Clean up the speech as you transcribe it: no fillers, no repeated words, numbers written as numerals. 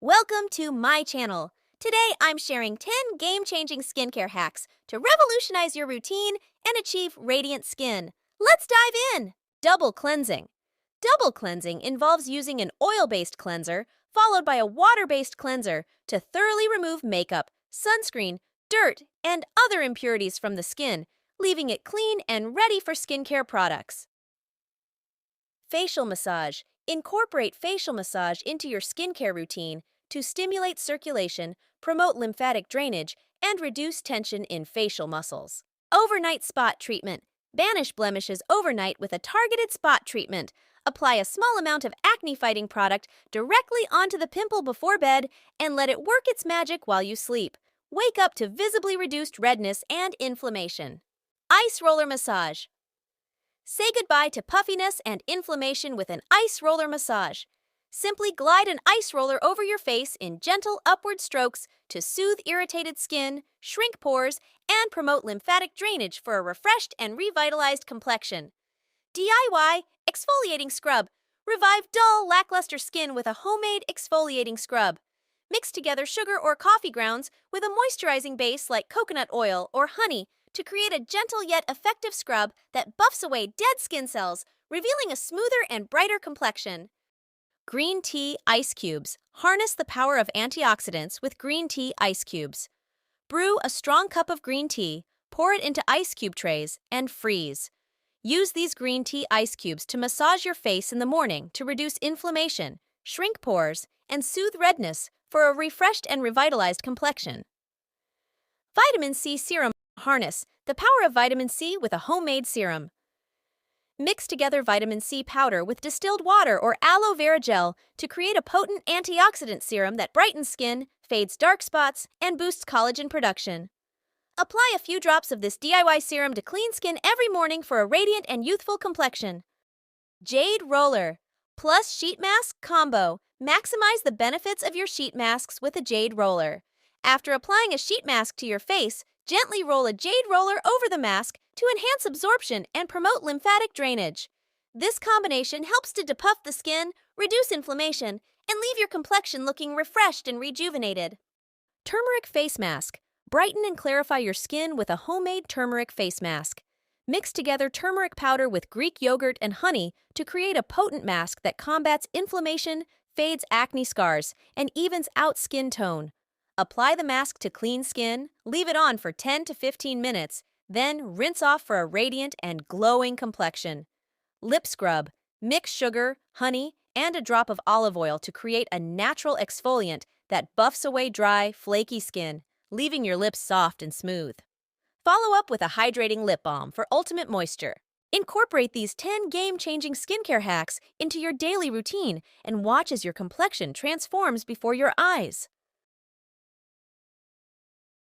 Welcome to my channel. Today I'm sharing 10 game-changing skincare hacks to revolutionize your routine and achieve radiant skin. Let's dive in! Double cleansing. Double cleansing involves using an oil-based cleanser followed by a water-based cleanser to thoroughly remove makeup, sunscreen, dirt, and other impurities from the skin, leaving it clean and ready for skincare products. Facial massage. Incorporate facial massage into your skincare routine to stimulate circulation, promote lymphatic drainage, and reduce tension in facial muscles. Overnight spot treatment. Banish blemishes overnight with a targeted spot treatment. Apply a small amount of acne-fighting product directly onto the pimple before bed and let it work its magic while you sleep. Wake up to visibly reduced redness and inflammation. Ice roller massage. Say goodbye to puffiness and inflammation with an ice roller massage. Simply glide an ice roller over your face in gentle upward strokes to soothe irritated skin, shrink pores, and promote lymphatic drainage for a refreshed and revitalized complexion. DIY exfoliating scrub. Revive dull, lackluster skin with a homemade exfoliating scrub. Mix together sugar or coffee grounds with a moisturizing base like coconut oil or honey to create a gentle yet effective scrub that buffs away dead skin cells, revealing a smoother and brighter complexion. Green tea ice cubes. Harness the power of antioxidants with green tea ice cubes. Brew a strong cup of green tea, pour it into ice cube trays, and freeze. Use these green tea ice cubes to massage your face in the morning to reduce inflammation, shrink pores, and soothe redness for a refreshed and revitalized complexion. Vitamin C serum. Harness the power of vitamin C with a homemade serum. Mix together vitamin C powder with distilled water or aloe vera gel to create a potent antioxidant serum that brightens skin, fades dark spots, and boosts collagen production. Apply a few drops of this DIY serum to clean skin every morning for a radiant and youthful complexion. Jade Roller Plus Sheet Mask Combo. Maximize the benefits of your sheet masks with a jade roller. After applying a sheet mask to your face, gently roll a jade roller over the mask to enhance absorption and promote lymphatic drainage. This combination helps to depuff the skin, reduce inflammation, and leave your complexion looking refreshed and rejuvenated. Turmeric Face Mask. Brighten and clarify your skin with a homemade turmeric face mask. Mix together turmeric powder with Greek yogurt and honey to create a potent mask that combats inflammation, fades acne scars, and evens out skin tone. Apply the mask to clean skin, leave it on for 10 to 15 minutes, then rinse off for a radiant and glowing complexion. Lip Scrub. Mix sugar, honey, and a drop of olive oil to create a natural exfoliant that buffs away dry, flaky skin, leaving your lips soft and smooth. Follow up with a hydrating lip balm for ultimate moisture. Incorporate these 10 game-changing skincare hacks into your daily routine and watch as your complexion transforms before your eyes.